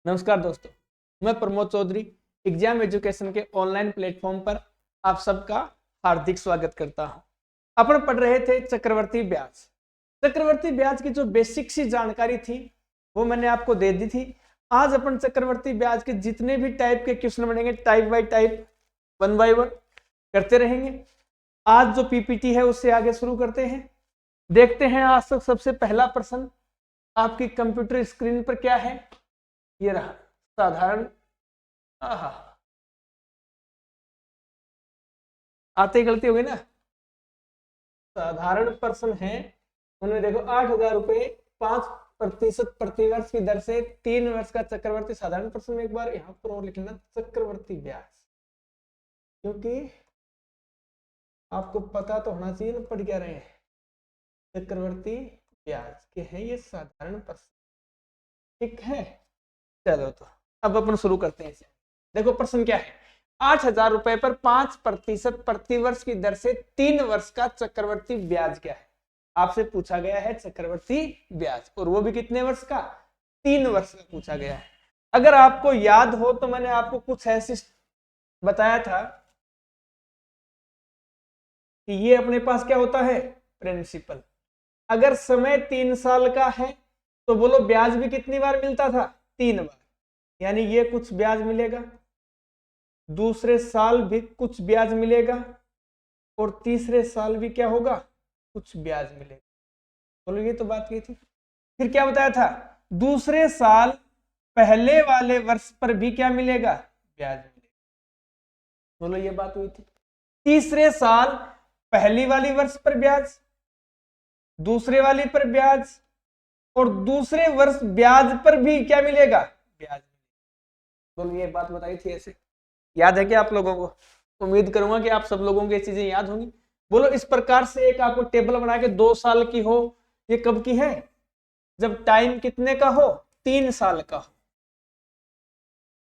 नमस्कार दोस्तों, मैं प्रमोद चौधरी एग्जाम एजुकेशन के ऑनलाइन प्लेटफॉर्म पर आप सबका हार्दिक स्वागत करता हूं। अपन पढ़ रहे थे चक्रवर्ती ब्याज। चक्रवर्ती ब्याज की जो बेसिक सी जानकारी थी वो मैंने आपको दे दी थी। आज अपन चक्रवर्ती ब्याज के जितने भी टाइप के क्वेश्चन बनेंगे type bye type, one by one करते रहेंगे। आज जो पीपीटी है उससे आगे शुरू करते हैं। देखते हैं आज तक सबसे पहला प्रश्न आपकी कंप्यूटर स्क्रीन पर क्या है। ये रहा साधारण, आते ही गलती हो गई ना। साधारण प्रश्न है, उनमें देखो 8,000 रुपए 5% प्रतिवर्ष की दर से 3 वर्ष का चक्रवर्ती साधारण प्रश्न में एक बार यहां पर और लिखना चक्रवर्ती ब्याज, क्योंकि आपको पता तो होना चाहिए ना पढ़ क्या रहे हैं। चक्रवर्ती ब्याज के हैं ये साधारण प्रश्न, ठीक है। चलो तो अब अपन शुरू करते हैं। देखो प्रश्न क्या है, 8,000 रुपए पर 5% प्रतिवर्ष की दर से 3 वर्ष का चक्रवर्ती ब्याज क्या है। आपसे पूछा गया है चक्रवर्ती ब्याज, और वो भी कितने वर्ष का, 3 वर्ष का पूछा गया है। अगर आपको याद हो तो मैंने आपको कुछ ऐसे बताया था कि ये अपने पास क्या होता है, प्रिंसिपल। अगर समय 3 साल का है तो बोलो ब्याज भी कितनी बार मिलता था, 3 बार। यानी ये कुछ ब्याज मिलेगा, दूसरे साल भी कुछ ब्याज मिलेगा, और तीसरे साल भी क्या होगा, कुछ ब्याज मिलेगा। बोलो ये तो बात की थी। फिर क्या बताया था, दूसरे साल पहले वाले वर्ष पर भी क्या मिलेगा, ब्याज मिलेगा। बोलो ये बात हुई थी। तीसरे साल पहली वाली वर्ष पर ब्याज, दूसरे वाली पर ब्याज, और दूसरे वर्ष ब्याज पर भी क्या मिलेगा, ब्याज। बोलो ये बात बताई थी ऐसे, याद है क्या आप लोगों को। उम्मीद करूंगा कि आप सब लोगों को ये चीजें याद होंगी। बोलो इस प्रकार से एक आपको टेबल बना के 2 साल की हो, ये कब की है, जब टाइम कितने का हो, 3 साल का हो,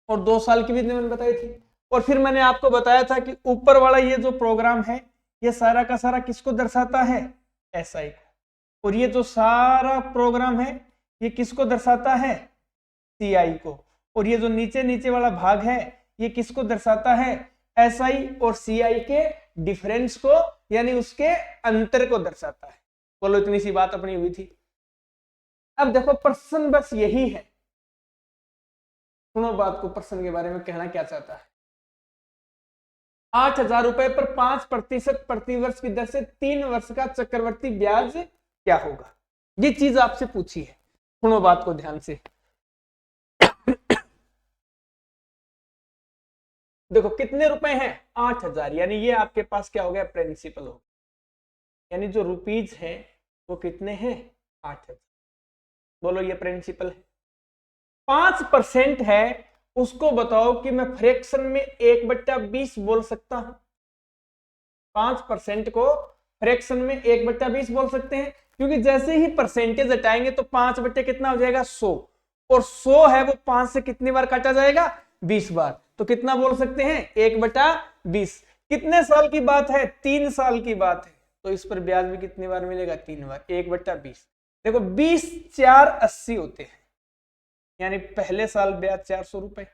और 2 साल की भी मैंने बताई थी। और फिर मैंने आपको बताया था कि ऊपर वाला ये जो प्रोग्राम है ये सारा का सारा किसको दर्शाता है, एसआई को, और ये जो सारा प्रोग्राम है ये किसको दर्शाता है, सीआई को, और ये जो नीचे नीचे वाला भाग है ये किसको दर्शाता है, एसआई और सीआई के डिफरेंस को, यानी उसके अंतर को दर्शाता है। बोलो इतनी सी बात अपनी हुई थी। अब देखो प्रश्न बस यही है, सुनो बात को, प्रश्न के बारे में कहना क्या चाहता है। 8,000 रुपए पर 5% प्रतिवर्ष की दर से 3 वर्ष का चक्रवर्ती ब्याज क्या होगा, ये चीज आपसे पूछी है। सुनो बात को ध्यान से। देखो कितने रुपए हैं, 8,000, यानी ये आपके पास क्या हो गया, प्रिंसिपल हो, यानी जो रुपीज है वो कितने हैं, 8,000। बोलो ये प्रिंसिपल है। 5% है, उसको बताओ कि मैं फ्रैक्शन में 1/20 बोल सकता हूं। 5% को फ्रैक्शन में 1/20 बोल सकते हैं, क्योंकि जैसे ही परसेंटेज हटाएंगे तो 5 बटे कितना हो जाएगा, 100, और 100 है वो 5 से कितनी बार काटा जाएगा, 20 बार। तो कितना बोल सकते हैं, 1/20। कितने साल की बात है, 3 साल की बात है, तो इस पर ब्याज भी कितनी बार मिलेगा, 3 बार, 1/20। देखो 20 4 80 होते हैं, यानी पहले साल ब्याज 400 रुपए,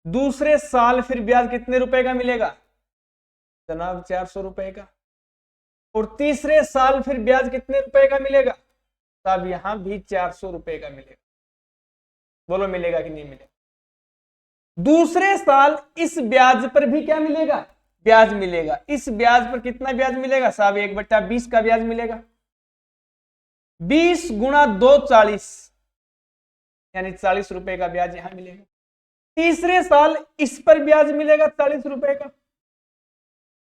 दूसरे साल फिर ब्याज कितने रुपए का मिलेगा जनाब, 400 रुपए का, और तीसरे साल फिर ब्याज कितने रुपए का मिलेगा, तब यहां भी 400 रुपए का मिलेगा। बोलो मिलेगा कि नहीं मिलेगा। दूसरे साल इस ब्याज पर भी क्या मिलेगा, ब्याज मिलेगा। इस ब्याज पर कितना ब्याज मिलेगा साहब, 1/20 का ब्याज मिलेगा। 20 गुणा 2 40, यानी 40 रुपए का ब्याज यहां मिलेगा। तीसरे साल इस पर ब्याज मिलेगा 40 रुपए का,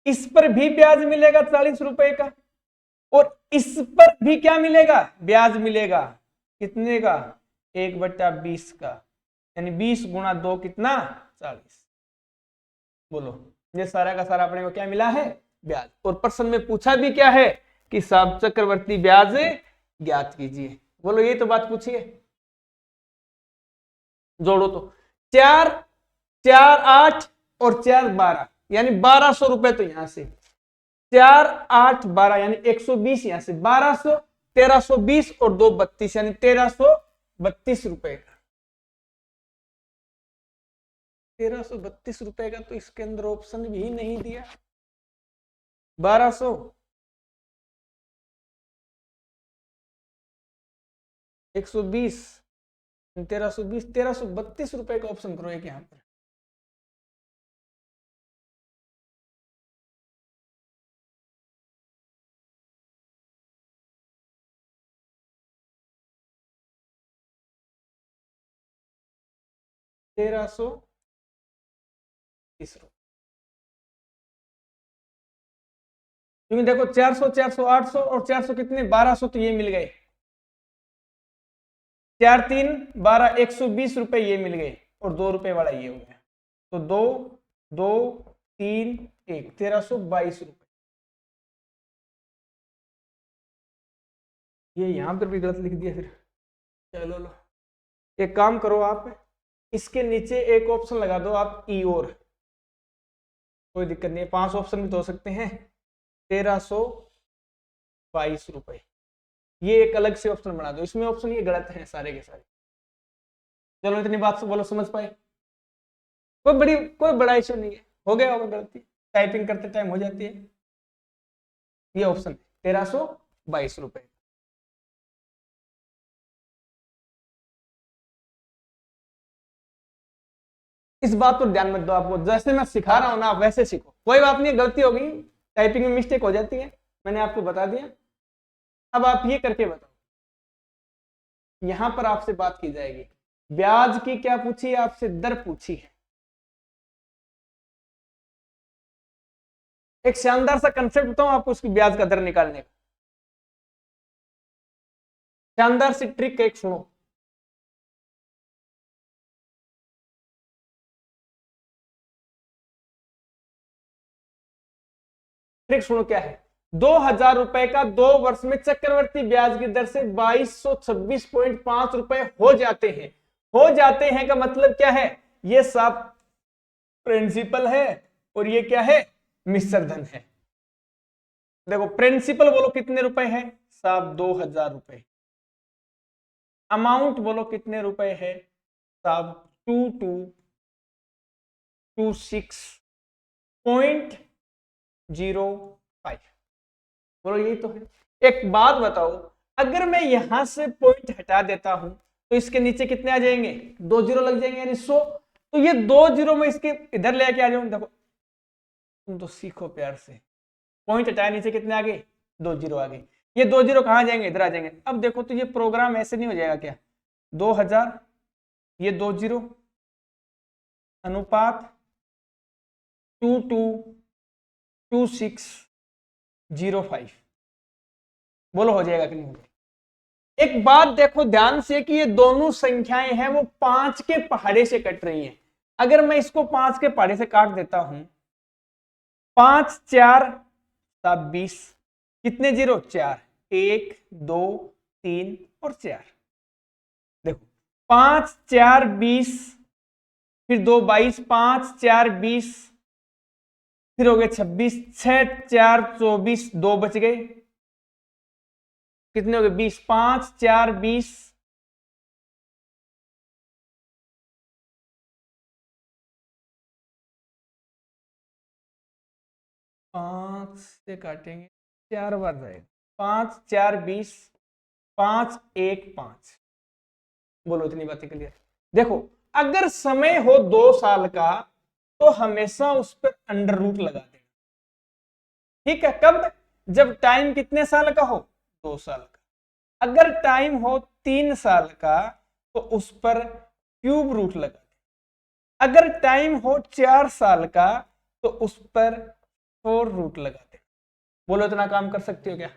इस पर भी ब्याज मिलेगा 40 रुपए का, और इस पर भी क्या मिलेगा, ब्याज मिलेगा। कितने का, 1/20 का, यानी 20 गुणा 2 कितना, 40। बोलो ये सारा का सारा अपने को क्या मिला है, ब्याज। और प्रश्न में पूछा भी क्या है कि साहब चक्रवर्ती ब्याज ज्ञात कीजिए। बोलो ये तो बात पूछी है। जोड़ो तो 4 4 8 और 4 12, यानी 1200 रुपए। तो यहां से 4 8 12 यानी 120, यहां से 1200, 1320 और 2 32, यानी 1332 रुपए का। 1332 रुपए का तो इसके अंदर ऑप्शन भी नहीं दिया। 1200, 120, 1320, 1332 रुपए का ऑप्शन करो एक यहाँ पर। ₹1330, क्योंकि देखो 400, 400, 800 और 400 कितने 1200, तो ये मिल गए। 4 3 12, 120 रुपए ये मिल गए और 2 रुपए वाला ये हो गया। तो 2 2 3 1, 1322 रुपए। ये यहां पर भी गलत लिख दिया फिर। चलो लो, एक काम करो, आप इसके नीचे एक ऑप्शन लगा दो आप ई और, कोई दिक्कत नहीं है, 5 ऑप्शन भी तो हो सकते हैं। 1322 रुपए, ये एक अलग से ऑप्शन बना दो, इसमें ऑप्शन ये गलत है सारे के सारे। चलो इतनी बात से बोलो, समझ पाए? कोई बड़ा इशू नहीं है, हो गया होगा गलती, टाइपिंग करते टाइम हो जाती है। ये ऑप्शन 1322 रुपए। इस बात को ध्यान मत दो, आपको जैसे मैं सिखा रहा हूं ना आप वैसे सीखो, कोई बात नहीं, गलती होगी, टाइपिंग में मिस्टेक हो जाती है, मैंने आपको बता दिया। अब आप ये करके बताओ, यहां पर आपसे बात की जाएगी, ब्याज की क्या पूछी है आपसे? दर पूछी है। एक शानदार सा कंसेप्ट बताऊं आपको उसकी ब्याज का दर निकालने का, शानदार सी ट्रिक एक सुनो। ट्रिक सुनो क्या है। 2000 रुपए का 2 वर्ष में चक्रवर्ती ब्याज की दर से 2226.5 रुपए हो जाते हैं। हो जाते हैं का मतलब क्या है? ये सब प्रिंसिपल है और ये क्या है? मिश्र धन है। देखो प्रिंसिपल बोलो कितने रुपए है साहब? 2000 रुपए। अमाउंट बोलो कितने रुपए है साहब? 2226.05। बोलो यही तो है। एक बात बताओ, अगर मैं यहां से पॉइंट हटा देता हूं तो इसके नीचे कितने आ जाएंगे? 2 जीरो लग जाएंगे, यानी 100। तो ये 2 जीरो में इसके इधर ले आके आ जाऊं। देखो तुम तो सीखो प्यार से, पॉइंट हटाया, नीचे कितने आ गए? 2 जीरो आ गए। ये 2 जीरो कहां जाएंगे? इधर आ जाएंगे। अब देखो तो ये प्रोग्राम ऐसे नहीं हो जाएगा क्या? 2000, ये 2 जीरो, अनुपात 222605। बोलो हो जाएगा कि नहीं? एक बात देखो ध्यान से कि ये दोनों संख्याएं हैं वो 5 के पहाड़े से कट रही हैं। अगर मैं इसको 5 के पहाड़े से काट देता हूं, 5 4 20, कितने जीरो? 4, 1 2 3 और 4। देखो 5 4 20, फिर 2 22, 5 4 20, फिर हो गए 26, 6 4 24, 2 बच गए, कितने हो गए? 20, 5 4 20, 5 से काटेंगे 4 बार जाएगा, 5 4 20, 5 1 5। बोलो इतनी बातें क्लियर? देखो अगर समय हो 2 साल का तो हमेशा उस पर अंडर रूट लगा देना, ठीक है? कब? जब टाइम कितने साल का हो? 2 साल का। अगर टाइम हो 3 साल का तो उस पर क्यूब रूट लगा दे। अगर टाइम हो 4 साल का तो उस पर 4 रूट लगा दे। बोलो इतना काम कर सकते हो क्या?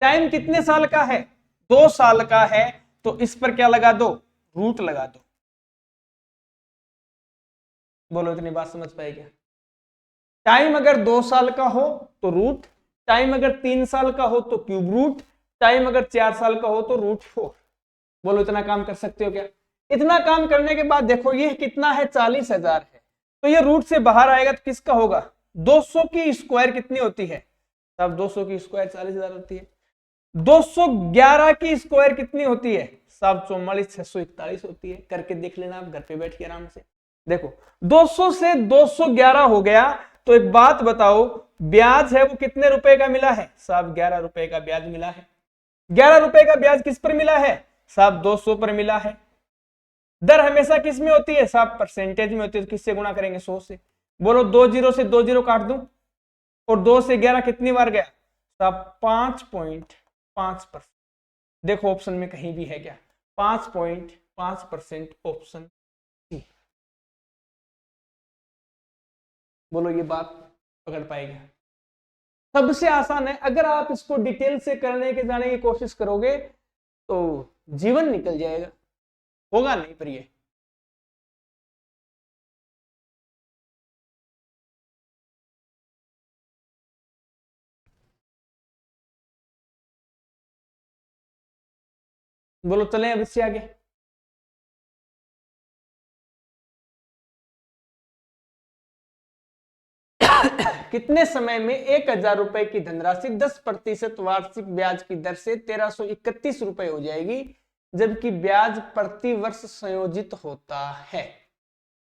टाइम कितने साल का है? 2 साल का है, तो इस पर क्या लगा दो? रूट लगा दो। बोलो इतनी बात समझ पाए क्या? टाइम अगर 2 साल का हो तो रूट, टाइम अगर 3 साल का हो तो क्यूब रूट, टाइम अगर 4 साल का हो तो रूट 4। बोलो इतना काम कर सकते हो क्या? इतना काम करने के बाद देखो ये कितना है? 40,000 है, तो ये रूट से बाहर आएगा तो किसका होगा? 200 की स्क्वायर कितनी होती है? तब 200 की स्क्वायर 40,000 होती है। 211 की स्क्वायर कितनी होती है? सब 44,641 होती है। करके देख लेना आप घर पे बैठ के आराम से। देखो 200 से 211 हो गया, तो एक बात बताओ, ब्याज है वो कितने रुपए का मिला है साहब? 11 रुपए का ब्याज मिला है। 11 रुपए का ब्याज किस पर मिला है साहब? 200 पर मिला है। दर हमेशा किस में होती है साहब? परसेंटेज में होती है। तो किससे गुणा करेंगे? 100 से। बोलो 2 जीरो से 2 जीरो काट दूं, और 2 से 11 कितनी बार गया साहब? 5.5%। देखो ऑप्शन में कहीं भी है क्या? 5.5% ऑप्शन सी। बोलो ये बात पकड़ पाएगा? सबसे आसान है। अगर आप इसको डिटेल से करने के जाने की कोशिश करोगे तो जीवन निकल जाएगा, होगा नहीं पर ये। बोलो चलें अब इससे आगे। कितने समय में 1,000 रुपए की धनराशि 10% वार्षिक ब्याज की दर से 1331 रुपए हो जाएगी, जबकि ब्याज प्रति वर्ष संयोजित होता है?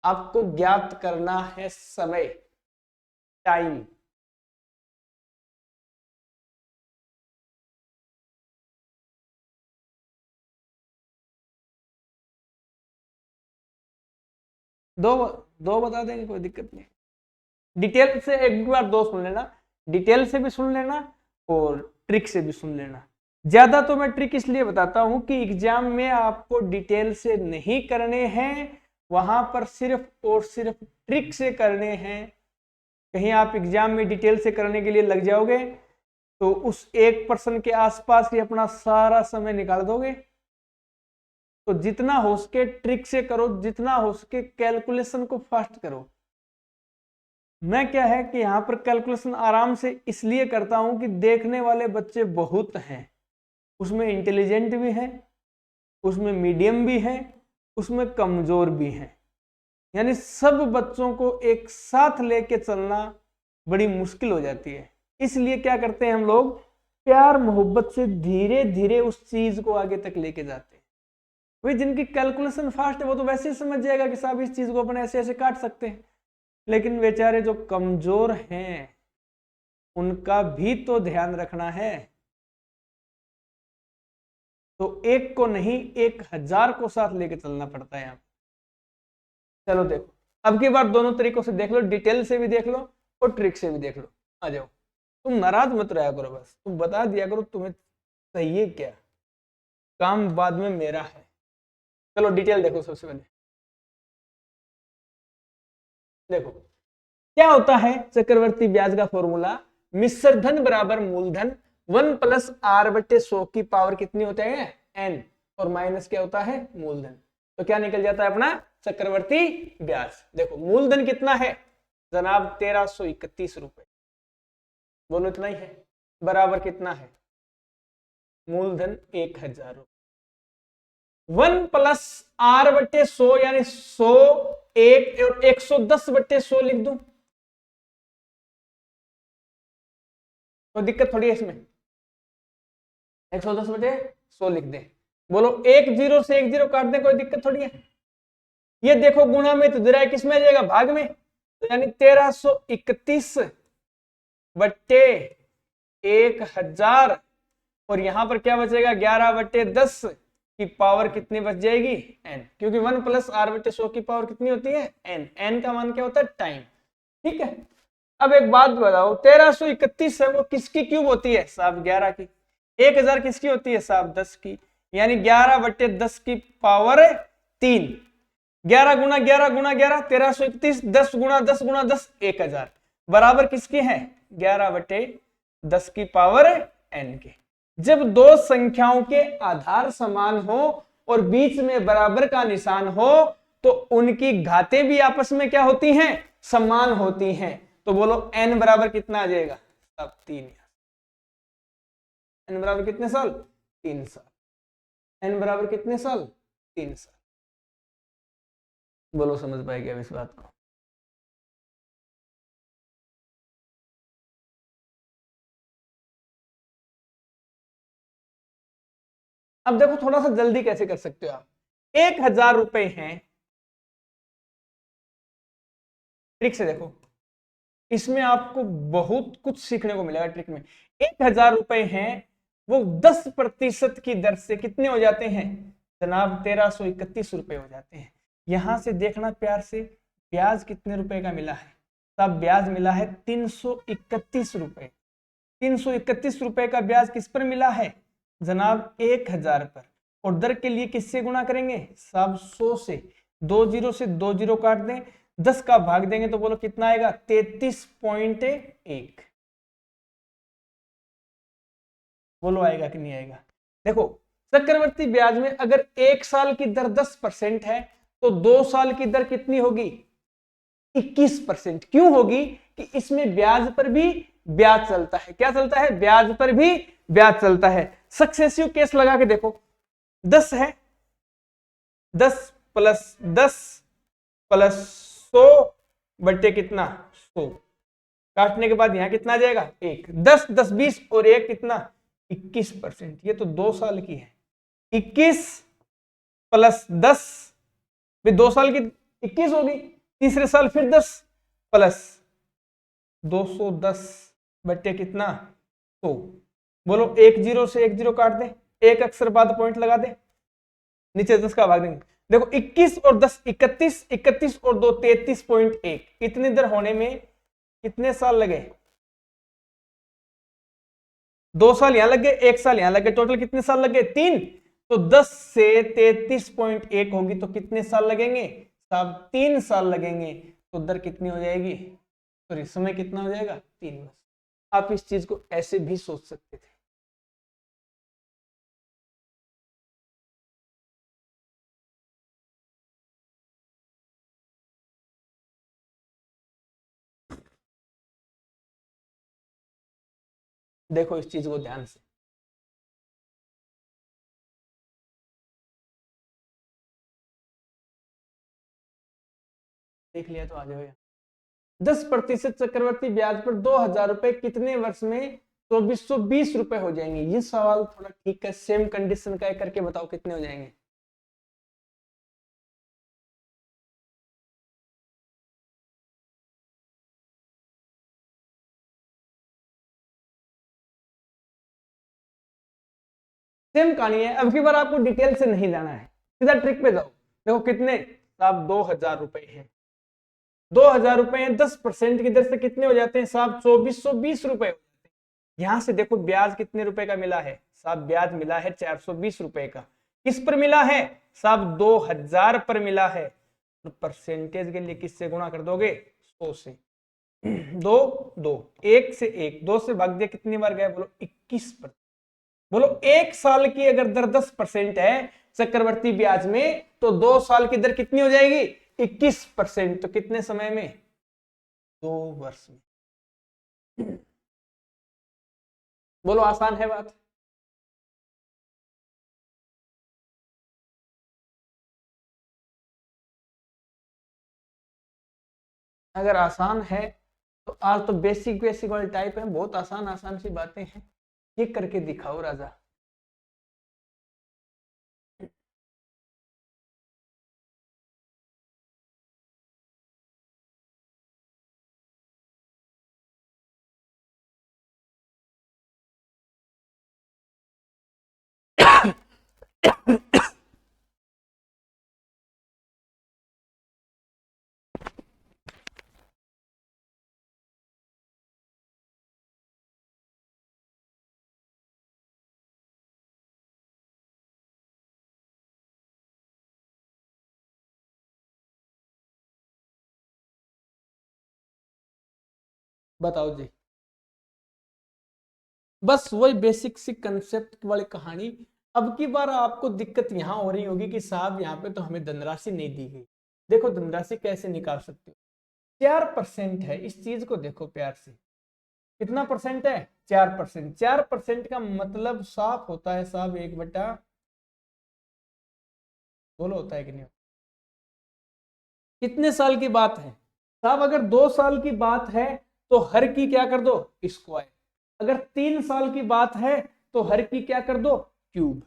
आपको ज्ञात करना है समय, टाइम। दो दो बता देंगे, कोई दिक्कत नहीं। डिटेल से एक बार दो सुन लेना, डिटेल से भी सुन लेना और ट्रिक से भी सुन लेना। ज्यादा तो मैं ट्रिक इसलिए बताता हूं कि एग्जाम में आपको डिटेल से नहीं करने हैं, वहां पर सिर्फ और सिर्फ ट्रिक से करने हैं। कहीं आप एग्जाम में डिटेल से करने के लिए लग जाओगे तो उस 1% के आसपास ही अपना सारा समय निकाल दोगे। तो जितना हो सके ट्रिक से करो, जितना हो सके कैलकुलेशन को फास्ट करो। मैं क्या है कि यहाँ पर कैलकुलेशन आराम से इसलिए करता हूं कि देखने वाले बच्चे बहुत हैं, उसमें इंटेलिजेंट भी हैं, उसमें मीडियम भी हैं, उसमें कमजोर भी हैं। यानी सब बच्चों को एक साथ लेके चलना बड़ी मुश्किल हो जाती है। इसलिए क्या करते हैं हम लोग, प्यार मोहब्बत से धीरे धीरे उस चीज को आगे तक लेके जाते हैं। वही जिनकी कैलकुलेशन फास्ट है वो तो वैसे ही समझ जाएगा कि साहब इस चीज को अपने ऐसे ऐसे काट सकते हैं, लेकिन बेचारे जो कमजोर हैं उनका भी तो ध्यान रखना है। तो एक को नहीं 1,000 को साथ लेके चलना पड़ता है यहाँ। चलो देखो, अब की बार दोनों तरीकों से देख लो, डिटेल से भी देख लो और ट्रिक से भी देख लो। आ जाओ, तुम नाराज मत रहा करो, बस तुम बता दिया करो तुम्हें सही है क्या, काम बाद में मेरा है। चलो डिटेल देखो। सबसे पहले देखो क्या होता है चक्रवर्ती ब्याज का फॉर्मूला। मिश्र धन बराबर मूलधन 1+r/100 की पावर कितनी होता है? n, और माइनस क्या होता है? मूलधन। तो क्या निकल जाता है अपना चक्रवर्ती ब्याज। देखो मूलधन कितना है जनाब? 1331 रुपए। बोलो इतना ही है। बराबर कितना है? मूलधन 1,000 रुपए। 1+r/100 यानी 100, 1 और 110/100 लिख दूं, कोई दिक्कत थोड़ी है इसमें? 110/100 लिख दें। बोलो एक जीरो से एक जीरो काट दें, कोई दिक्कत थोड़ी है? ये देखो गुणा में तो दिरा किस में आ जाएगा? भाग में। तो यानी 1331/1000, और यहां पर क्या बचेगा? 11/10 की पावर कितनी बच जाएगी? n, क्योंकि 1+r/100 की पावर कितनी होती है? n। n का मान क्या होता है? टाइम। ठीक है। अब एक बात बताओ, 1331 है वो किसकी क्यूब होती है साहब? 11 की। 1,000 किसकी होती है साहब? 10 की। यानी 11/10 की पावर 3। 11 गुना 11 गुना 11 1331, 10 गुना 10 गुना 10 1,000, बराबर किसके हैं? 11/10 की पावर n के। जब दो संख्याओं के आधार समान हो और बीच में बराबर का निशान हो तो उनकी घातें भी आपस में क्या होती हैं? समान होती हैं। तो बोलो n बराबर कितना आ जाएगा? अब 3। n बराबर कितने साल? 3 साल। n बराबर कितने साल? 3 साल। बोलो समझ पाएगा अब इस बात को? अब देखो थोड़ा सा जल्दी कैसे कर सकते हो आप। 1,000 रुपए हैं, ट्रिक से देखो, इसमें आपको बहुत कुछ सीखने को मिलेगा ट्रिक में। 1000 रुपए हैं, वो 10% की दर से कितने हो जाते हैं जनाब, 1331 रुपए हो जाते हैं। यहां से देखना प्यार से, ब्याज कितने रुपए का मिला है, तब ब्याज मिला है 331 रुपए। 331 रुपए का ब्याज किस पर मिला है जनाब, 1000 पर। और दर के लिए किससे गुणा करेंगे साहब, 100 से। 2 जीरो से 2 जीरो काट दें, 10 का भाग देंगे तो बोलो कितना आएगा, 33.1। बोलो आएगा कि नहीं आएगा। देखो चक्रवर्ती ब्याज में अगर 1 साल की दर 10% है तो 2 साल की दर कितनी होगी, 21%। क्यों होगी कि इसमें ब्याज पर भी ब्याज चलता है। क्या चलता है, ब्याज पर भी ब्याज चलता है। सक्सेसिव केस लगा के देखो, 10 है, 10 प्लस 10 प्लस 100 बटे कितना 100, काटने के बाद यहां कितना आ जाएगा 1, 10 10 20 और 1 कितना 21%। ये तो 2 साल की है। 21 प्लस 10 भी 2 साल की 21 होगी, तीसरे साल फिर 10 प्लस 210 बटे कितना 100। बोलो 1 जीरो से 1 जीरो काट दे, एक अक्षर बाद पॉइंट लगा दे, नीचे 10 का भाग देंगे। देखो 21 और 10 31, 31 और 2 33.1। इतनी दर होने में कितने साल लगे, 2 साल यहां लग गए, 1 साल यहां लग गए, टोटल कितने साल लग गए 3। तो 10 से 33.1 होगी तो कितने साल लगेंगे साहब, 3 साल लगेंगे। तो दर कितनी हो जाएगी, सॉरी समय कितना हो जाएगा 3 वर्ष। आप इस चीज को ऐसे भी सोच सकते थे। देखो इस चीज को ध्यान से, देख लिया तो आ जाओ। 10% चक्रवर्ती ब्याज पर 2000 रुपए कितने वर्ष में 2420 रुपए हो जाएंगे। ये सवाल थोड़ा ठीक है, सेम कंडीशन का है, करके बताओ कितने हो जाएंगे। सेम कहानी है, अब की बार आपको डिटेल से नहीं जाना है, सीधा ट्रिक पे जाओ। देखो कितने साहब 2000 रुपए है, 2000 रुपए 10% की दर से कितने हो जाते हैं साहब 2420 रुपए हो जाते हैं। यहां से देखो ब्याज कितने रुपए का मिला है साहब, ब्याज मिला है 420 रुपए का। किस पर मिला है साहब, 2000 पर मिला है। तो परसेंटेज के लिए किससे गुणा कर दोगे 100 से। 2 2 1 से 1, 2 से भाग दिया कितनी बार गया, बोलो 21%। बोलो 1 साल की अगर दर 10% है चक्रवर्ती ब्याज में, तो 2 साल की दर कितनी हो जाएगी 21%। तो कितने समय में, 2 वर्ष में। बोलो आसान है बात। अगर आसान है तो आज तो बेसिक बेसिक वाले टाइप है, बहुत आसान आसान सी बातें हैं, ये करके दिखाओ राजा। बताओ जी, बस वही बेसिक सी कंसेप्ट वाली कहानी। अब की बार आपको दिक्कत यहां हो रही होगी कि साहब यहाँ पे तो हमें धनराशि नहीं दी गई। देखो धनराशि कैसे निकाल सकते हो, 4% है, इस चीज को देखो प्यार से। कितना परसेंट है 4%। 4% का मतलब साफ होता है साहब 1/, बोलो होता है कि नहीं, कितने साल की बात है साहब, अगर 2 साल की बात है तो हर की क्या कर दो स्क्वायर, अगर 3 साल की बात है तो हर की क्या कर दो क्यूब।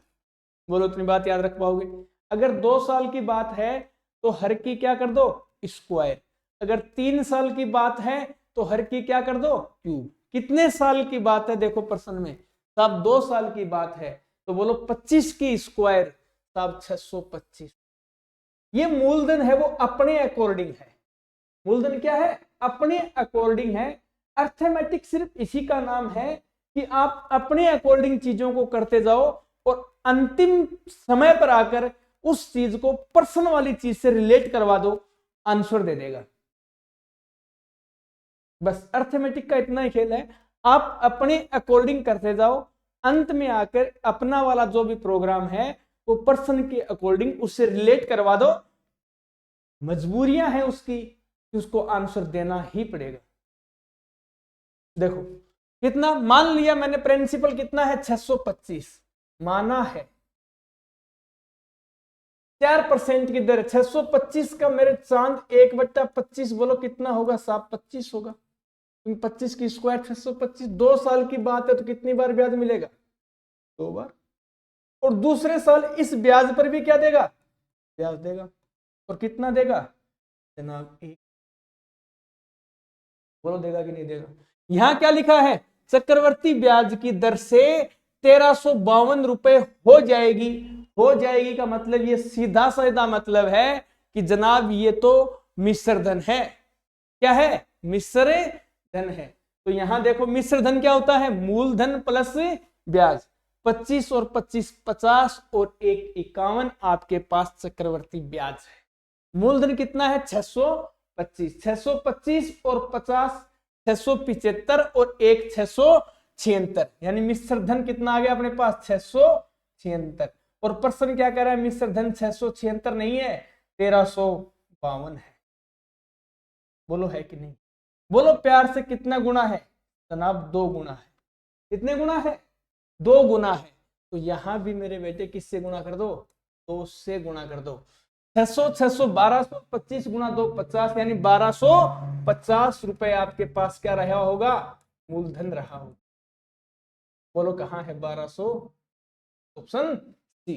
बोलो इतनी बात याद रख पाओगे। अगर 2 साल की बात है तो हर की क्या कर दो स्क्वायर, अगर 3 साल की बात है तो हर की क्या कर दो क्यूब। कितने साल की बात है देखो प्रश्न में साहब 2 साल की बात है तो बोलो 25 की स्क्वायर साहब 625। ये मूलधन है वो अपने अकॉर्डिंग है। मूलधन क्या है अपने अकॉर्डिंग है। अर्थमेटिक सिर्फ इसी का नाम है कि आप अपने अकॉर्डिंग चीजों को करते जाओ और अंतिम समय पर आकर उस चीज को पर्सन वाली चीज से रिलेट करवा दो, आंसर दे देगा। बस अर्थमेटिक का इतना ही खेल है। आप अपने अकॉर्डिंग करते जाओ, अंत में आकर अपना वाला जो भी प्रोग्राम है वो पर्सन के अकॉर्डिंग उससे रिलेट करवा दो। मजबूरियां हैं उसकी कि उसको आंसर देना ही पड़ेगा। देखो कितना मान लिया मैंने, प्रिंसिपल कितना है 625 माना है, 4% की दर 625 का मेरे चांद 1/25 बोलो कितना होगा साहब 25 होगा। 25 की स्क्वायर 625, 2 साल की बात है तो कितनी बार ब्याज मिलेगा 2 बार। और दूसरे साल इस ब्याज पर भी क्या देगा ब्याज देगा। और कितना देगा जनाब 1। बोलो देगा कि नहीं देगा। यहां क्या लिखा है चक्रवर्ती ब्याज की दर से 1352 रुपए हो जाएगी। हो जाएगी का मतलब ये सीधा साधा मतलब है कि जनाब ये तो मिश्र धन है। क्या है मिश्र धन है। तो यहां देखो मिश्र धन क्या होता है मूलधन प्लस ब्याज। 25 और 25 50 और 1 51 आपके पास चक्रवर्ती ब्याज है। मूलधन कितना है 625, 625 और 50 675 और 1 676, यानी मिश्र धन कितना आ गया अपने पास 676। और प्रश्न क्या कह रहा है मिश्र धन 676 नहीं है 1352 है। बोलो है कि नहीं। बोलो प्यार से कितना गुना है जनाब 2 गुना है। कितने गुना है 2 गुना है। तो यहां भी मेरे बेटे किससे गुना कर दो 2 से गुना कर दो। 600 600 1225 गुना 2 50, यानी 1250 रुपए आपके पास क्या रहा होगा मूलधन रहा होगा। बोलो कहां है 1200 ऑप्शन सी।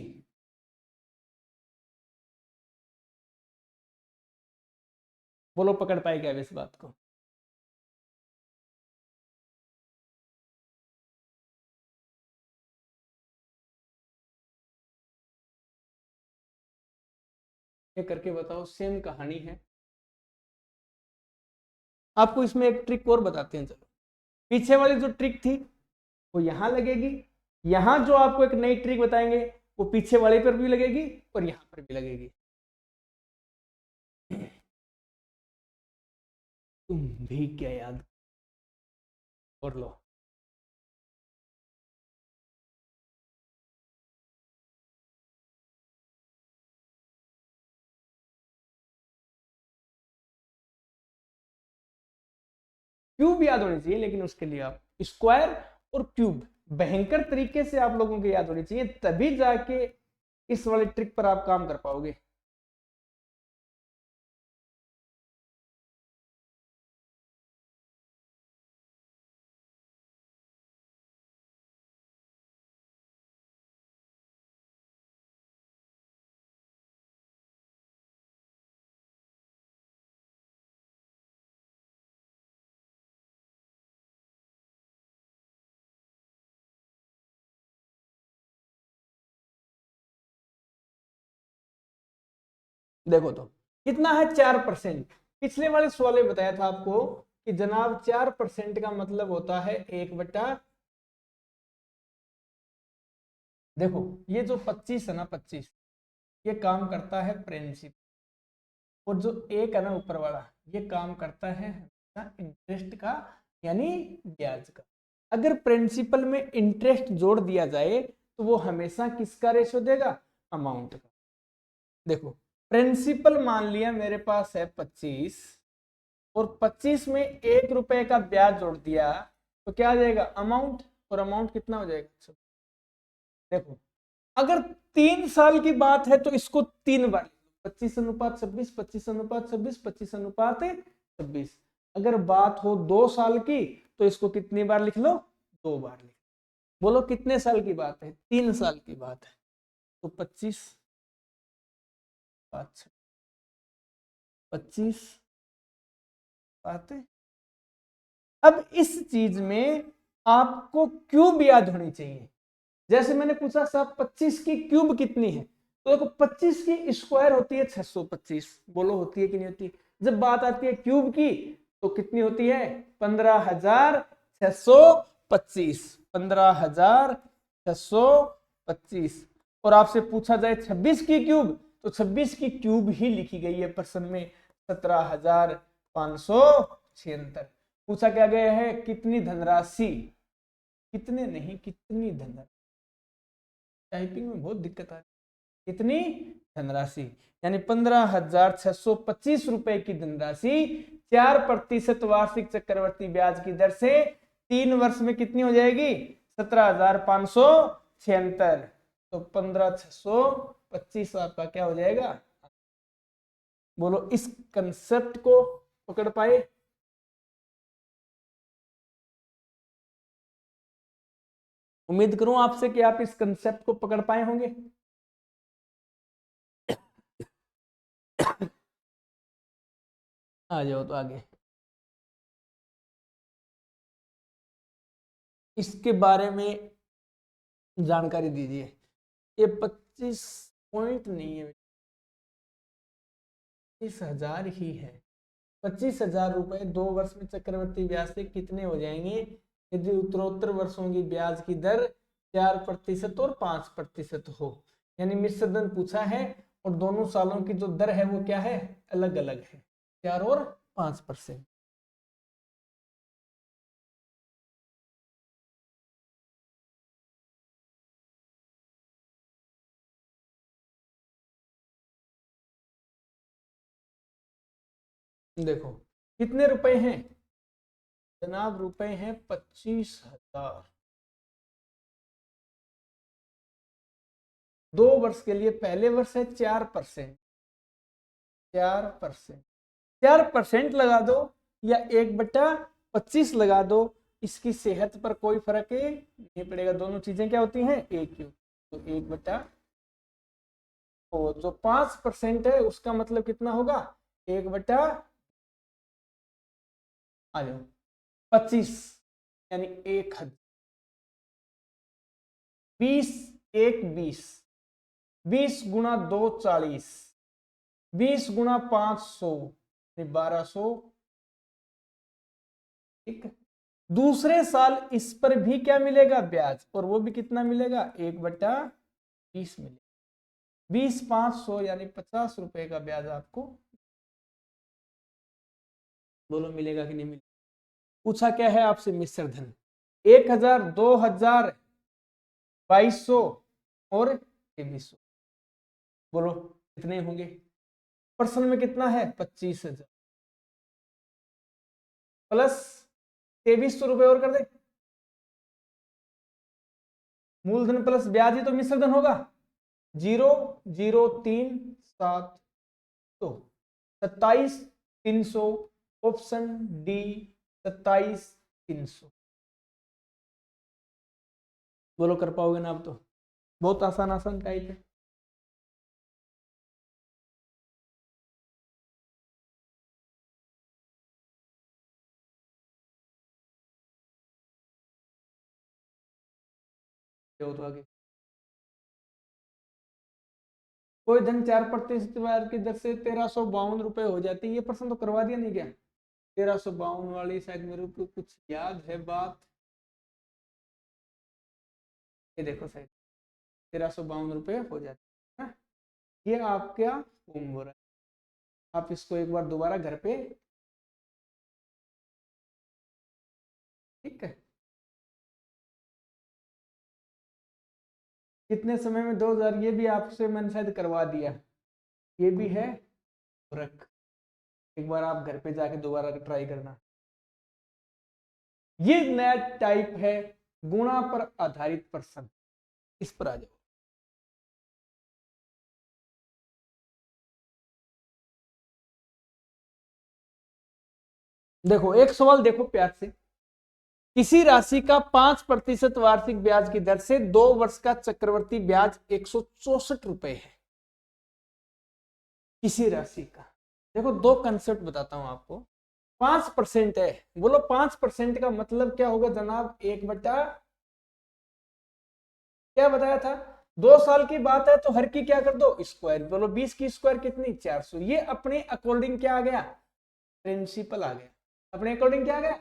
बोलो पकड़ पाए क्या इस बात को। ये करके बताओ सेम कहानी है। आपको इसमें एक ट्रिक और बताते हैं। चलो पीछे वाली जो ट्रिक थी वो यहां लगेगी। यहां जो आपको एक नई ट्रिक बताएंगे वो पीछे वाले पर भी लगेगी और यहां पर भी लगेगी। तुम भी क्या याद कर लो। क्यूब याद होनी चाहिए, लेकिन उसके लिए आप स्क्वायर और क्यूब भयंकर तरीके से आप लोगों को याद होनी चाहिए, तभी जाके इस वाले ट्रिक पर आप काम कर पाओगे। देखो तो कितना है 4%। पिछले वाले सवाल में बताया था आपको कि जनाब 4% का मतलब होता है 1/। देखो ये जो 25 है ना 25 ये काम करता है प्रिंसिपल, और जो एक है ना ऊपर वाला ये काम करता है इंटरेस्ट का यानी ब्याज का। अगर प्रिंसिपल में इंटरेस्ट जोड़ दिया जाए तो वो हमेशा किसका रेशो देगा अमाउंट का। देखो प्रिंसिपल मान लिया मेरे पास है 25 और 25 में 1 रुपए का ब्याज जोड़ दिया तो क्या आ जाएगा अमाउंट। और अमाउंट कितना हो जाएगा देखो अगर 3 साल की बात है तो इसको 3 बार 25/26 25/26 25/26। अगर बात हो 2 साल की तो इसको कितनी बार लिख लो 2 बार लिख। बोलो कितने साल की बात है 3 साल की बात है तो 25 25 बात है। अब इस चीज में आपको क्यूब याद होनी चाहिए। जैसे मैंने पूछा साहब 25 की क्यूब कितनी है, तो देखो 25 की स्क्वायर होती है 625, बोलो होती है कि नहीं होती। जब बात आती है क्यूब की तो कितनी होती है 15,625, 15,625। और आपसे पूछा जाए 26 की क्यूब तो 26 की क्यूब ही लिखी गई है प्रश्न में 17,576। पूछा क्या गया है कितनी धनराशि, कितने नहीं कितनी धनराशि, टाइपिंग में बहुत दिक्कत आ रही है। कितनी धनराशि, यानी 15,625 रुपए की धनराशि 4% वार्षिक चक्रवर्ती ब्याज की दर से 3 वर्ष में कितनी हो जाएगी 17,576। तो 15,625 आपका क्या हो जाएगा। बोलो इस कंसेप्ट को पकड़ पाए। उम्मीद करूं आपसे कि आप इस कंसेप्ट को पकड़ पाए होंगे। आ जाओ तो आगे इसके बारे में जानकारी दीजिए। ये 25 पॉइंट नहीं है, 25,000 ही है। 25,000 रुपए 2 वर्ष में चक्रवर्ती ब्याज से कितने हो जाएंगे यदि उत्तरोत्तर वर्षों की ब्याज की दर 4% और 5% हो। यानी मिश्र धन पूछा है और दोनों सालों की जो दर है वो क्या है अलग अलग है 4 और 5%। देखो कितने रुपए हैं जनाब, रुपए हैं 25,000। 2 वर्ष के लिए पहले वर्ष है 4%, 4%, 4% लगा दो या 1/25 लगा दो, इसकी सेहत पर कोई फर्क नहीं पड़ेगा। दोनों चीजें क्या होती हैं एक ही। तो 1/, जो 5% है उसका मतलब कितना होगा 1/, आ जाओ 25, यानी 1,000। 20 1 20, 20 गुणा 2 40, 20 गुणा 500 1200। ठीक है, दूसरे साल इस पर भी क्या मिलेगा ब्याज, और वो भी कितना मिलेगा 1/20 मिलेगा। 20 500 यानी 50 रुपए का ब्याज आपको, बोलो मिलेगा कि नहीं मिलेगा। पूछा क्या है आपसे मिश्र धन 1,000 2,000 2,200 और 2,300, बोलो कितने होंगे। प्रश्न में कितना है 25,000 प्लस 2,300 रुपए और कर दे, मूलधन प्लस ब्याज ही तो मिश्र धन होगा। 0,0,3,7 तो 27,300, ऑप्शन डी 27,300। बोलो कर पाओगे ना आप तो, बहुत आसान आसान टाइप है। तो आगे कोई धन 4% ब्याज की दर से 1,352 रुपए हो जाती है। ये प्रश्न तो करवा दिया नहीं क्या 1,352 वाली, शायद मेरे को कुछ याद है बात। ये देखो शायद 1,352 रुपए हो जाते हैं। ये आपका होमवर्क है, आप इसको एक बार दोबारा घर पे, ठीक है। कितने समय में 2,000, ये भी आपसे मैंने शायद करवा दिया। ये भी है होमवर्क, एक बार आप घर पे जाके दोबारा ट्राई करना। ये नया टाइप है गुणा पर आधारित प्रश्न, इस पर आ जाओ। देखो एक सवाल देखो प्यार से, किसी राशि का 5% वार्षिक ब्याज की दर से 2 वर्ष का चक्रवर्ती ब्याज 164 रुपए है। किसी राशि का, देखो दो कंसेप्ट बताता हूं आपको। 5% है। बोलो 5% का मतलब क्या होगा जनाब, 1/, क्या बताया था, 2 साल की बात है तो हर की क्या कर दो स्क्वायर। बोलो 20 की स्क्वायर कितनी, 400। ये अपने अकॉर्डिंग क्या आ गया, प्रिंसिपल आ गया। अपने अकॉर्डिंग क्या आ गया,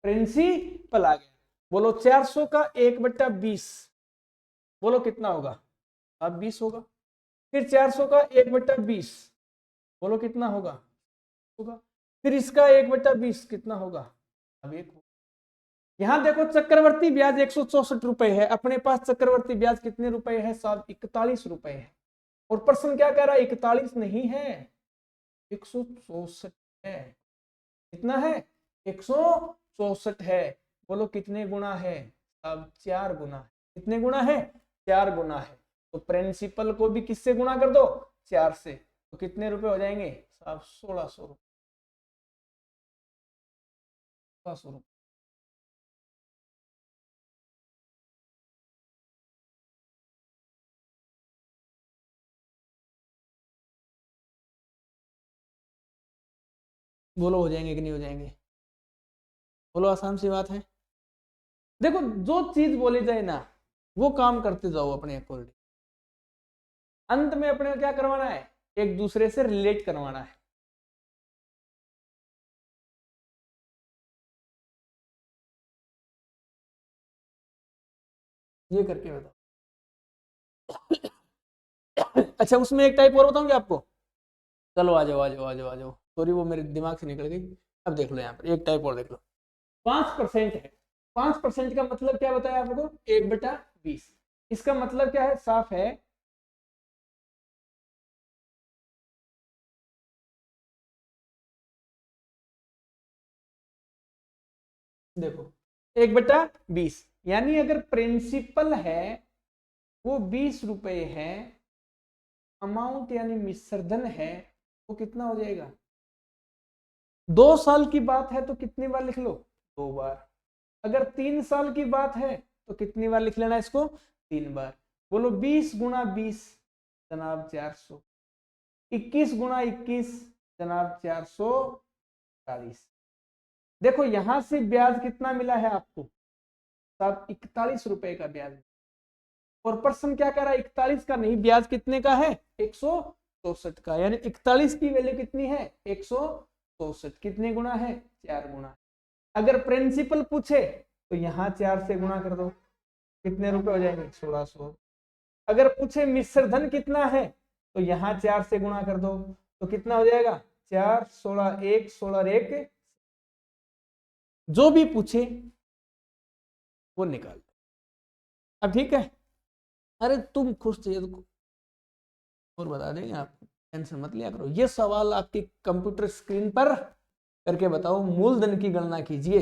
प्रिंसिपल आ गया। बोलो 400 का 1/20, बोलो कितना होगा, अब 20 होगा। फिर 400 का 1/20, बोलो कितना होगा, होगा। फिर इसका 1/20 कितना होगा, अब 1। यहां देखो चक्रवर्ती ब्याज 164 रुपए है, अपने पास चक्रवर्ती ब्याज कितने रुपए है साहब, 41 रुपए है। और प्रश्न क्या कह रहा है, 41 नहीं है, 164 है। कितना है, 164 है। बोलो कितने गुना है, अब 4 गुना है। कितने गुना है, 4 गुना है। तो प्रिंसिपल को भी किससे गुना कर दो, 4 से। तो कितने रुपए हो जाएंगे साहब, 1600 रुपए, 1600 रुपए। बोलो हो जाएंगे कि नहीं हो जाएंगे, बोलो आसान सी बात है। देखो जो चीज बोली जाए ना वो काम करते जाओ अपने अकॉर्डिंग। अंत में अपने को क्या करवाना है, एक दूसरे से रिलेट करवाना है। ये करके बताओ। अच्छा उसमें एक टाइप और बताऊंगी आपको, चलो आ जाओ आ जाओ आ जाओ आ जाओ, सॉरी वो मेरे दिमाग से निकल गई। अब देख लो यहाँ पर एक टाइप और देख लो। 5% है, 5% का मतलब क्या बताया आपको, 1/20। इसका मतलब क्या है, साफ है। देखो 1/20, यानी अगर प्रिंसिपल है वो 20 रुपए है, अमाउंट यानी मिश्रधन है वो कितना हो जाएगा। 2 साल की बात है तो कितनी बार लिख लो, 2 बार। अगर 3 साल की बात है तो कितनी बार लिख लेना इसको, 3 बार। बोलो 20 × 20 जनाब 400, 21 × 21 जनाब 440। देखो यहां से ब्याज कितना मिला है आपको, साहब 41 रुपए का ब्याज। और प्रश्न क्या कर रहा है, 41 का नहीं, ब्याज कितने का है, 164 का। यानी 41 की वैल्यू कितनी है, 164। कितने गुना है, 4 गुना। अगर प्रिंसिपल पूछे तो यहाँ 4 से गुना कर दो, कितने रुपए हो जाएंगे, 1600। अगर पूछे मिश्रधन कितना है तो यहाँ 4 से गुना कर दो, तो कितना हो जाएगा, 4 16 1 16 1, जो भी पूछे वो निकाल। अब ठीक है, अरे तुम खुश चाहिए तो और बता देंगे आपको, टेंशन मत लिया करो। ये सवाल आपकी कंप्यूटर स्क्रीन पर करके बताओ, मूलधन की गणना कीजिए।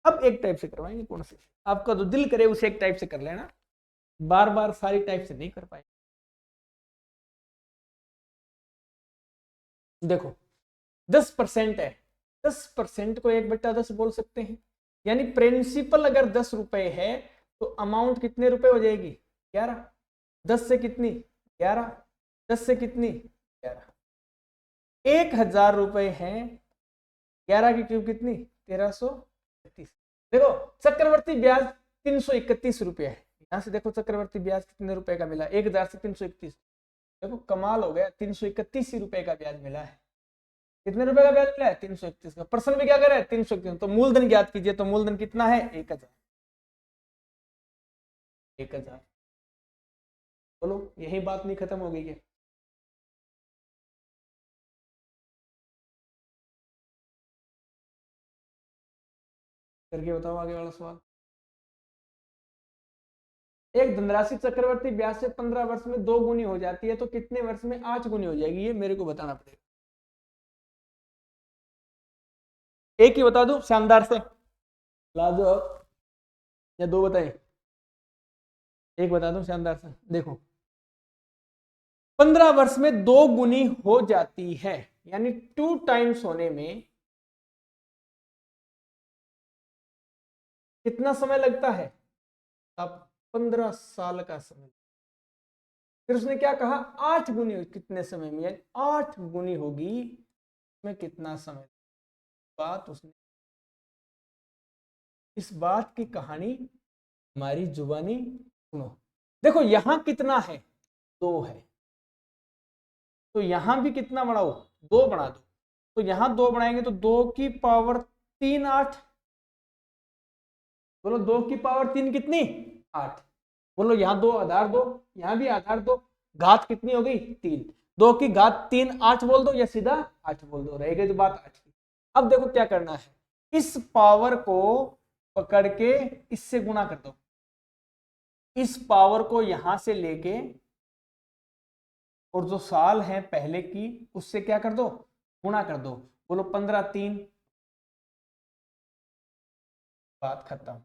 अब एक टाइप से करवाएंगे, कौन से आपका जो दिल करे उसे एक टाइप से कर लेना, बार बार सारी टाइप से नहीं कर पाए। देखो 10% है, 10% को 1/10 बोल सकते हैं। यानी प्रिंसिपल अगर 10 रुपए है तो अमाउंट कितने रुपए हो जाएगी, 11। 10 से कितनी, 11। 10 से कितनी, 11। 1000 रुपए है, 11 की क्यूब कितनी, 1331। देखो चक्रवर्ती ब्याज 331 रुपए है। यहां से देखो चक्रवर्ती ब्याज कितने रुपए का मिला, 1000 से 331। देखो कमाल हो गया, 331 ही रुपए का ब्याज मिला है। कितने रुपए का ब्याज मिला है, 331 का। प्रश्न भी क्या करे, 331। तो मूलधन ज्ञात कीजिए, तो मूलधन कितना है, 1000। 1000। बोलो यही बात नहीं खत्म हो गई है। करके बताओ आगे वाला सवाल। एक धनराशि चक्रवर्ती ब्याज से 15 वर्ष में 2 गुनी हो जाती है तो कितने वर्ष में 8 गुनी हो जाएगी, ये मेरे को बताना पड़ेगा। एक ही बता दूं शानदार से, लाजो, या दो बताएं, एक बता दूं शानदार से। देखो 15 वर्ष में 2 गुनी हो जाती है, यानी 2 टाइम्स होने में कितना समय लगता है? अब 15 साल का समय। फिर उसने क्या कहा, 8 गुनी कितने समय में, यानी 8 गुनी होगी में कितना समय। बात उसने, इस बात की कहानी हमारी जुबानी सुनो। देखो यहां कितना है, 2 है, तो यहां भी कितना बढ़ाओ, 2 बढ़ा दो। तो यहां 2 बढ़ाएंगे तो 2 की पावर 3 8। बोलो 2 की पावर 3 कितनी, 8। बोलो यहाँ 2 आधार दो, यहाँ भी आधार दो, घात कितनी हो गई, 3। 2 की घात 3 8 बोल दो, या सीधा 8 बोल दो, रह गई तो बात 8 की। अब देखो क्या करना है, इस पावर को पकड़ के इससे गुणा कर दो, इस पावर को यहां से लेके और जो साल है पहले की उससे क्या कर दो, गुणा कर दो। बोलो 15 3, बात खत्म।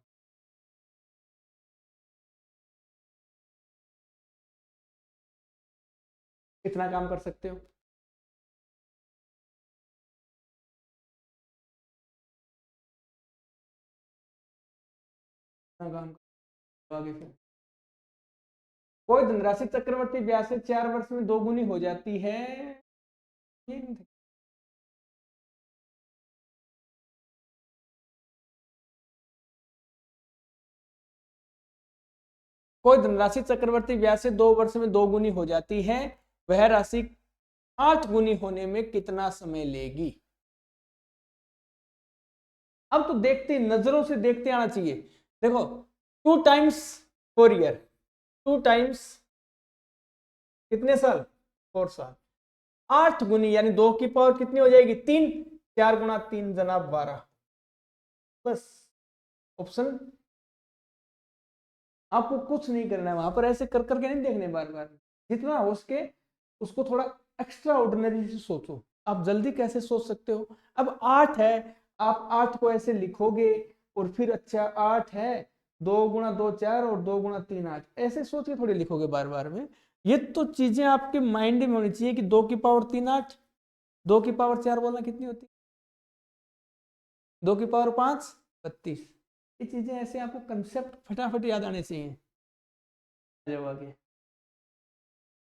कितना काम कर सकते हो, कितना काम आगे फिर। कोई धनराशि चक्रवर्ती ब्याज से 4 वर्ष में 2 गुनी हो जाती है। कोई धनराशि चक्रवर्ती ब्याज से 2 वर्ष में 2 गुनी हो जाती है, वह राशि 8 गुनी होने में कितना समय लेगी। अब तो देखते नजरों से देखते आना चाहिए। देखो 2 टाइम्स 4 ईयर, 2 टाइम्स कितने साल, 4 साल। 8 गुनी यानी 2 की पावर कितनी हो जाएगी, 3। 4 गुना 3 जनाब 12। बस ऑप्शन, आपको कुछ नहीं करना है वहां पर, ऐसे कर करके नहीं देखने बार बार। जितना हो सके उसको थोड़ा एक्स्ट्रा ऑर्डिनरी से सोचो। आप जल्दी कैसे सोच सकते हो, अब 8 है, आप 8 को ऐसे लिखोगे और फिर अच्छा 8 है, 2 गुना 2 4 और 2 गुना 3 8, ऐसे सोच के थोड़ी लिखोगे बार बार में। ये तो चीजें आपके माइंड में होनी चाहिए कि 2 की पावर 3 8, 2 की पावर 4 बोलना कितनी होती है, 2 की पावर 5 32। ये चीजें ऐसे आपको कंसेप्ट फटाफट याद आने चाहिए। जब आगे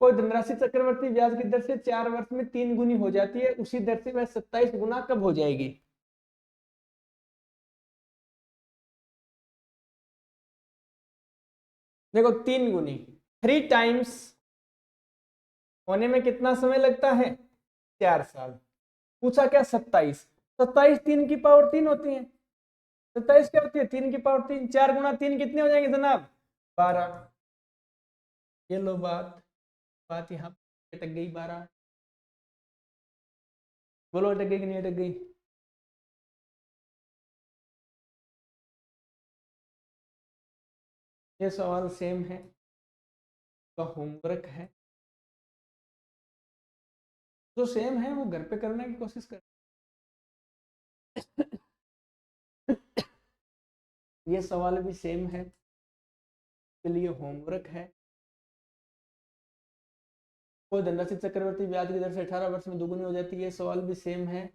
कोई धनराशि चक्रवर्ती ब्याज की दर से 4 वर्ष में 3 गुनी हो जाती है, उसी दर से वह 27 गुना कब हो जाएगी। देखो 3 गुनी 3 टाइम्स होने में कितना समय लगता है, 4 साल। पूछा क्या, 27। 27 3 की पावर 3 होती है, 27 क्या होती है, 3 की पावर 3। 4 गुना 3 कितने हो जाएंगे जनाब, 12। ये लो बात, बात यहाँ अटक गई 12। बोलो अटक गई कि नहीं अटक गई। ये सवाल सेम है, तो होमवर्क है जो सेम है वो घर पे करने की कोशिश कर। ये सवाल भी सेम है, के लिए होमवर्क है। कोई धनराशि चक्रवर्ती ब्याज की दर से 18 वर्ष में दोगुनी हो जाती है, सवाल भी सेम है,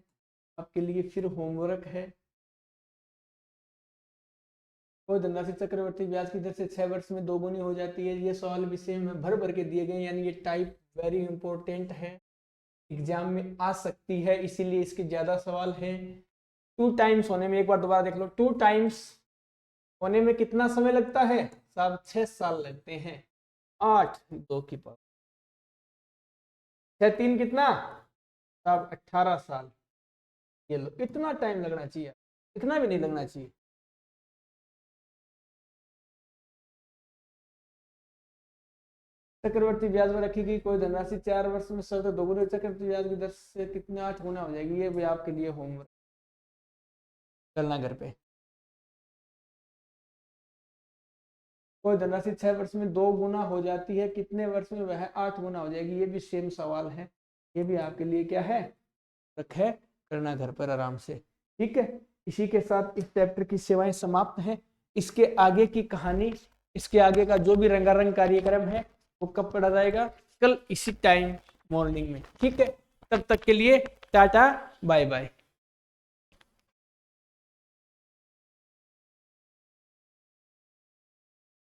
आपके लिए फिर होमवर्क है। कोई धनराशि चक्रवर्ती ब्याज की दर से 6 वर्ष में दोगुनी हो जाती है, ये सवाल भी सेम है, भर भर के दिए गए, यानी ये टाइप वेरी इंपॉर्टेंट है, एग्जाम में आ सकती है, इसीलिए इसके ज्यादा सवाल हैं। 2 टाइम्स होने में, एक बार दोबारा देख लो, 2 टाइम्स होने में कितना समय लगता है साहब, 6 साल लगते हैं। 8 2 की पावर 6 3 कितना साहब, 18 साल। ये लो, इतना टाइम लगना चाहिए, इतना भी नहीं लगना चाहिए। चक्रवर्ती ब्याज में रखी गई कोई धनराशि 4 वर्ष में सतत दोगुनी चक्रवर्ती ब्याज की दर से कितने 8 गुना हो जाएगी, ये भी आपके लिए होमवर्क करना घर पे। कोई धनराशि 6 वर्ष में 2 गुना हो जाती है, कितने वर्ष में वह 8 गुना हो जाएगी, ये भी सेम सवाल है, ये भी आपके लिए क्या है, रखे करना घर पर आराम से। ठीक है, इसी के साथ इस चैप्टर की सेवाएं समाप्त हैं। इसके आगे की कहानी, इसके आगे का जो भी रंगारंग कार्यक्रम है वो कब पढ़ा जाएगा, कल इसी टाइम मॉर्निंग में। ठीक है, तब तक के लिए टाटा बाय बाय।